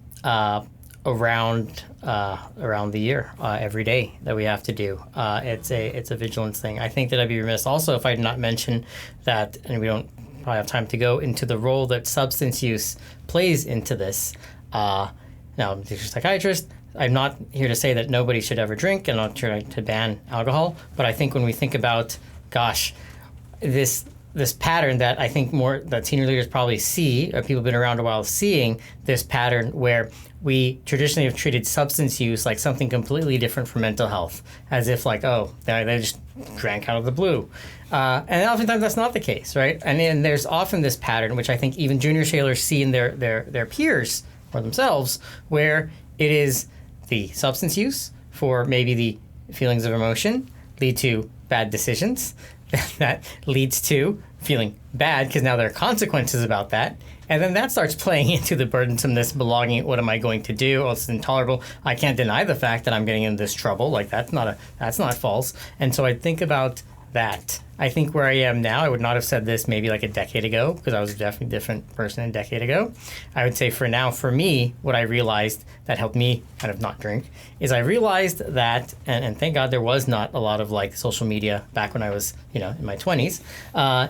around the year, every day that we have to do. It's a vigilance thing. I think that I'd be remiss also if I did not mention that, and we don't probably have time to go into the role that substance use plays into this. Now, I'm a psychiatrist. I'm not here to say that nobody should ever drink, and I'm not trying to ban alcohol. But I think when we think about, this pattern that I think more that senior leaders probably see, or people have been around a while seeing this pattern where we traditionally have treated substance use like something completely different from mental health, as if like, oh, they just drank out of the blue. And oftentimes that's not the case, right? And then there's often this pattern, which I think even junior sailors see in their peers or themselves, where it is the substance use for maybe the feelings of emotion lead to bad decisions. That leads to feeling bad because now there are consequences about that. And then that starts playing into the burdensomeness, belonging. What am I going to do? Oh, it's intolerable. I can't deny the fact that I'm getting into this trouble. Like that's not false. And so I think about that. I think where I am now, I would not have said this maybe like a decade ago, because I was definitely a different person a decade ago. I would say for now, for me, what I realized that helped me kind of not drink is I realized that, and thank God there was not a lot of like social media back when I was, in my 20s.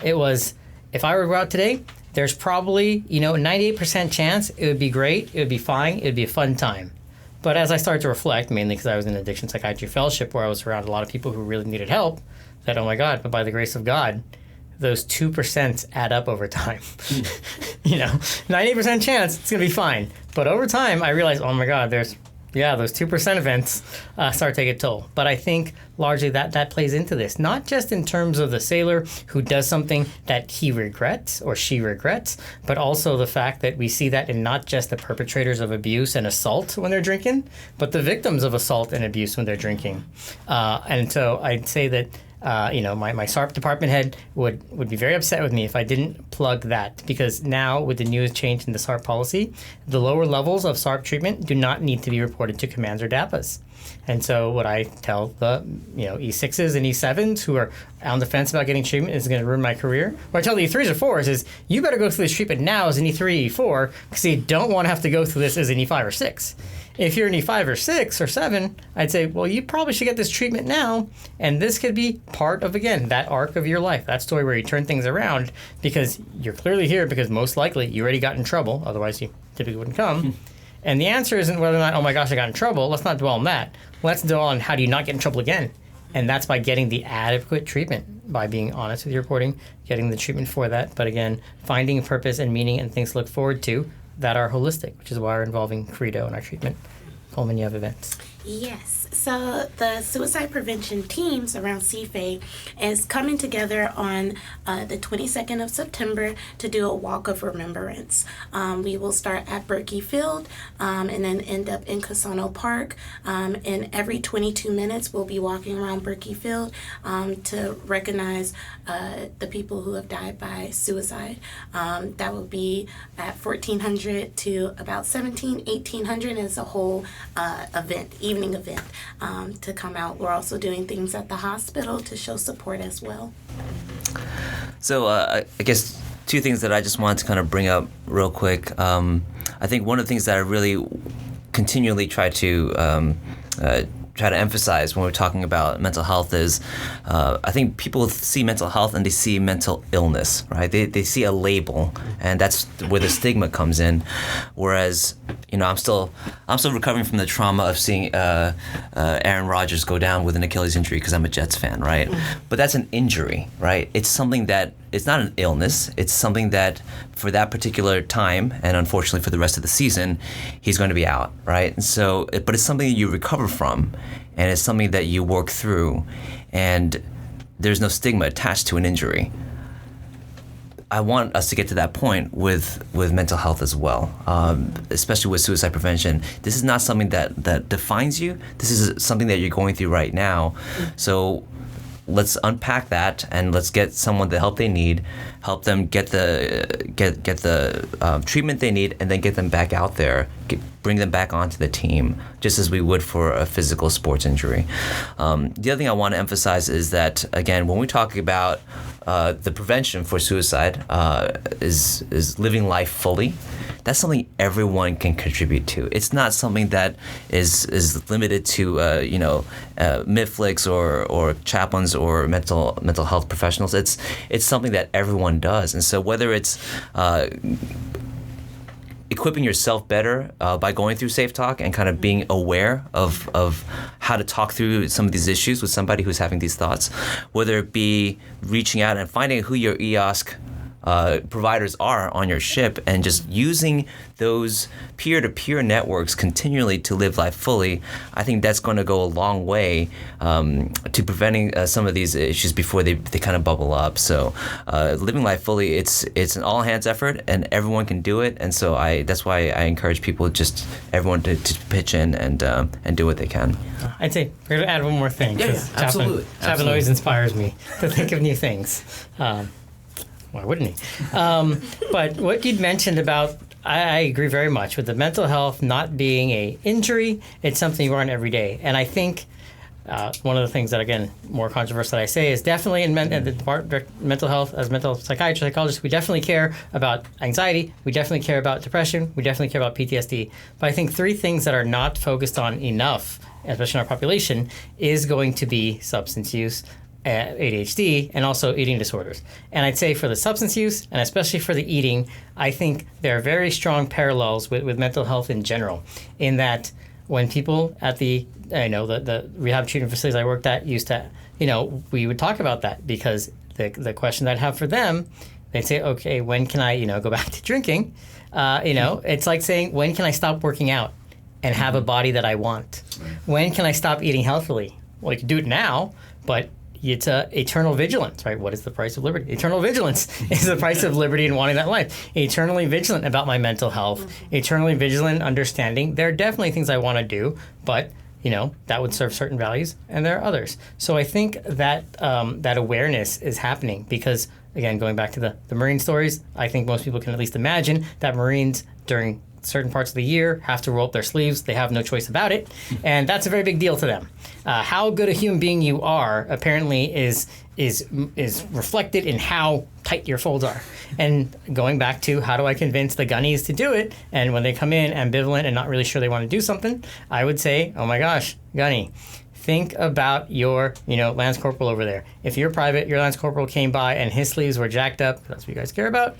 It was, if I were to go out today, there's probably, 98% chance it would be great, it would be fine, it would be a fun time. But as I started to reflect, mainly because I was in addiction psychiatry fellowship where I was around a lot of people who really needed help, that, oh my God, but by the grace of God, those 2% add up over time. 98% chance it's going to be fine. But over time, I realized, oh my God, those 2% events start to take a toll. But I think largely that plays into this, not just in terms of the sailor who does something that he regrets or she regrets, but also the fact that we see that in not just the perpetrators of abuse and assault when they're drinking, but the victims of assault and abuse when they're drinking. And so I'd say that my SARP department head would be very upset with me if I didn't plug that, because now with the newest change in the SARP policy, the lower levels of SARP treatment do not need to be reported to commands or DAPAs. And so what I tell the E6s and E7s who are on the fence about getting treatment is going to ruin my career. What I tell the E3s or 4s is you better go through this treatment now as an E3, E4, because you don't want to have to go through this as an E5 or 6. If you're an E5 or 6 or 7, I'd say, well, you probably should get this treatment now, and this could be part of, again, that arc of your life, that story where you turn things around, because you're clearly here because most likely you already got in trouble, otherwise you typically wouldn't come. And the answer isn't whether or not, oh my gosh, I got in trouble. Let's not dwell on that. Let's dwell on how do you not get in trouble again. And that's by getting the adequate treatment, by being honest with your reporting, getting the treatment for that. But again, finding purpose and meaning and things to look forward to that are holistic, which is why we're involving Credo in our treatment. Coleman, you have events. Yes. So the suicide prevention teams around CFA is coming together on the 22nd of September to do a walk of remembrance. We will start at Berkey Field and then end up in Kasano Park. And every 22 minutes, we'll be walking around Berkey Field to recognize the people who have died by suicide. That will be at 1400 to about 1800 as a whole evening event to come out. We're also doing things at the hospital to show support as well. So I guess two things that I just wanted to kind of bring up real quick. I think one of the things that I really continually try to emphasize when we're talking about mental health is I think people see mental health and they see mental illness, right? They see a label, and that's where the stigma comes in. Whereas, I'm still recovering from the trauma of seeing Aaron Rodgers go down with an Achilles injury because I'm a Jets fan, right? But that's an injury, right? It's something that it's not an illness. It's something that for that particular time, and unfortunately for the rest of the season, he's going to be out, right? And so, but it's something that you recover from, and it's something that you work through, and there's no stigma attached to an injury. I want us to get to that point with mental health as well, especially with suicide prevention. This is not something that defines you. This is something that you're going through right now. So let's unpack that and let's get someone the help they need, help them get the treatment they need, and then get them back out there, bring them back onto the team, just as we would for a physical sports injury. The other thing I want to emphasize is that, again, when we talk about the prevention for suicide is living life fully. That's something everyone can contribute to. It's not something that is limited to MIFLICs or chaplains or mental health professionals. It's something that everyone does, and so whether it's equipping yourself better by going through Safe Talk and kind of being aware of how to talk through some of these issues with somebody who's having these thoughts, whether it be reaching out and finding who your EOSC providers are on your ship and just using those peer-to-peer networks continually to live life fully, I think that's going to go a long way to preventing some of these issues before they kind of bubble up. So living life fully, it's an all-hands effort, and everyone can do it. And so that's why I encourage people, just everyone to pitch in and do what they can. I'd say we're going to add one more thing. Yeah, absolutely. Chaplain always inspires me to think of new things. Why wouldn't he? But what you'd mentioned about, I agree very much with the mental health not being a injury. It's something you learn every day. And I think one of the things that, again, more controversial that I say is definitely in the department of mental health, as mental psychologists, we definitely care about anxiety. We definitely care about depression. We definitely care about PTSD. But I think three things that are not focused on enough, especially in our population, is going to be substance use, ADHD, and also eating disorders. And I'd say for the substance use, and especially for the eating, I think there are very strong parallels with mental health in general, in that when people at the rehab treatment facilities I worked at used to, we would talk about that, because the question I'd have for them, they'd say, okay, when can I, go back to drinking? It's like saying, when can I stop working out and have a body that I want? When can I stop eating healthily? Well, you can do it now, but it's eternal vigilance, right? What is the price of liberty? Eternal vigilance is the price of liberty and wanting that life. Eternally vigilant about my mental health. Eternally vigilant understanding there are definitely things I want to do, but that would serve certain values, and there are others. So I think that that awareness is happening because, again, going back to the Marine stories, I think most people can at least imagine that Marines during certain parts of the year have to roll up their sleeves. They have no choice about it, and that's a very big deal to them. How good a human being you are apparently is reflected in how tight your folds are. And going back to how do I convince the gunnies to do it, and when they come in ambivalent and not really sure they want to do something, I would say, oh my gosh, gunny, think about your, Lance Corporal over there. If you're private, your Lance Corporal came by and his sleeves were jacked up, that's what you guys care about,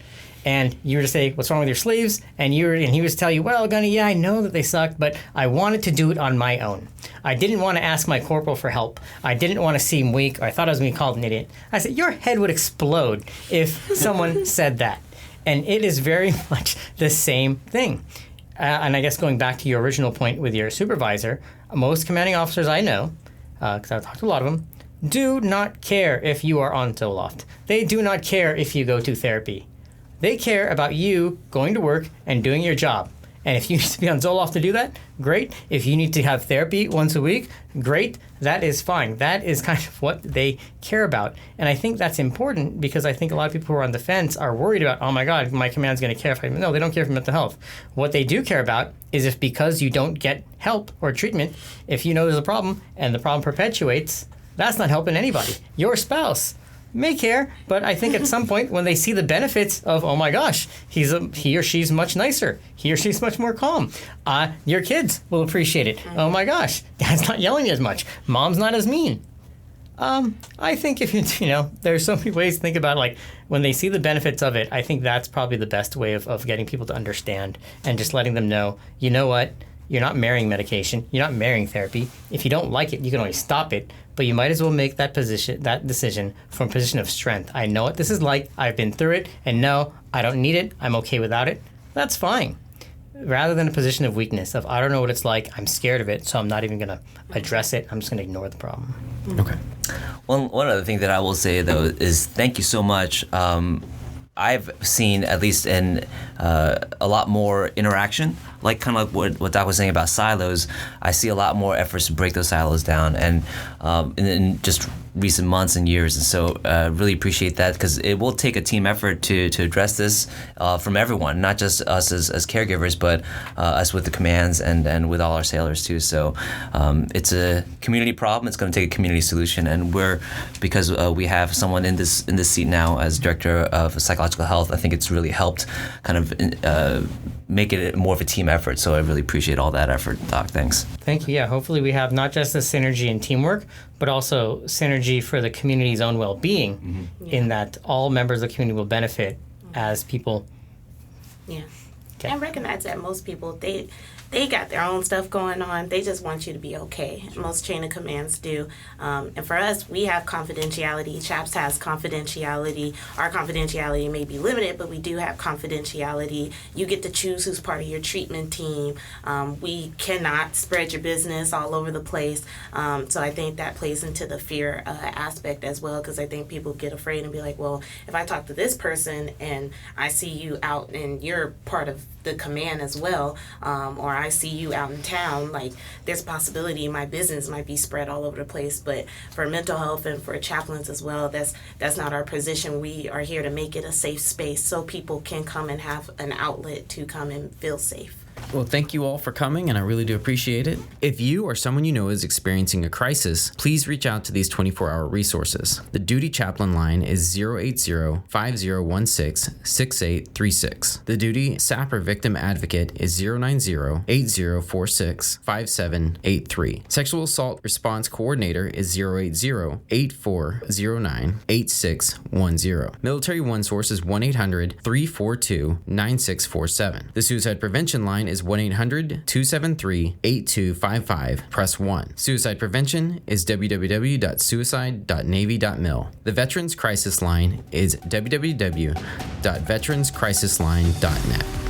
and you were to say, what's wrong with your sleeves? And he was to tell you, well, Gunny, yeah, I know that they sucked, but I wanted to do it on my own. I didn't want to ask my corporal for help. I didn't want to seem weak, or I thought I was going to be called an idiot. I said, your head would explode if someone said that. And it is very much the same thing. And I guess going back to your original point with your supervisor, most commanding officers I know, because I've talked to a lot of them, do not care if you are on Zoloft. They do not care if you go to therapy. They care about you going to work and doing your job. And if you need to be on Zoloft to do that, great. If you need to have therapy once a week, great. That is fine. That is kind of what they care about. And I think that's important because I think a lot of people who are on the fence are worried about, oh my God, my command's going to care for me. No, they don't care for mental health. What they do care about is if because you don't get help or treatment, if you know there's a problem and the problem perpetuates, that's not helping anybody. Your spouse may care, but I think at some point when they see the benefits of, oh my gosh, he or she's much nicer, he or she's much more calm, your kids will appreciate it. Oh my gosh, dad's not yelling as much, mom's not as mean. I think if there's so many ways to think about, like, when they see the benefits of it, I think that's probably the best way of getting people to understand and just letting them know, you know what, you're not marrying medication, you're not marrying therapy. If you don't like it, you can always stop it, but you might as well make that decision from a position of strength. I know what this is like, I've been through it, and no, I don't need it, I'm okay without it. That's fine. Rather than a position of weakness, of I don't know what it's like, I'm scared of it, so I'm not even going to address it, I'm just going to ignore the problem. Okay. One other thing that I will say, though, is thank you so much. I've seen, at least in a lot more interaction, like kind of like what Doc was saying about silos. I see a lot more efforts to break those silos down and just recent months and years. And so really appreciate that, because it will take a team effort to address this from everyone, not just us as caregivers, but us with the commands and with all our sailors too. So it's a community problem. It's going to take a community solution, and because we have someone in this seat now as director of psychological health, I think it's really helped kind of make it more of a team effort. So I really appreciate all that effort, Doc. Thanks. Thank you. Yeah, hopefully we have not just the synergy and teamwork, but also synergy for the community's own well-being, in that all members of the community will benefit as people. Yeah. Okay. And recognize that most people, they got their own stuff going on. They just want you to be okay. Most chain of commands do. And for us, we have confidentiality. CHAPS has confidentiality. Our confidentiality may be limited, but we do have confidentiality. You get to choose who's part of your treatment team. We cannot spread your business all over the place. So I think that plays into the fear aspect as well, because I think people get afraid and be like, well, if I talk to this person and I see you out and you're part of the command as well, or I see you out in town, like there's a possibility my business might be spread all over the place. But for mental health and for chaplains as well, that's not our position. We are here to make it a safe space so people can come and have an outlet to come and feel safe. Well, thank you all for coming, and I really do appreciate it. If you or someone you know is experiencing a crisis, please reach out to these 24-hour resources. The Duty Chaplain line is 080-5016-6836. The Duty SAPR Victim Advocate is 090-8046-5783. Sexual Assault Response Coordinator is 080-8409-8610. Military One Source is 1-800-342-9647. The Suicide Prevention line is 1-800-273-8255. Press 1. Suicide prevention is www.suicide.navy.mil. The Veterans Crisis Line is www.veteranscrisisline.net.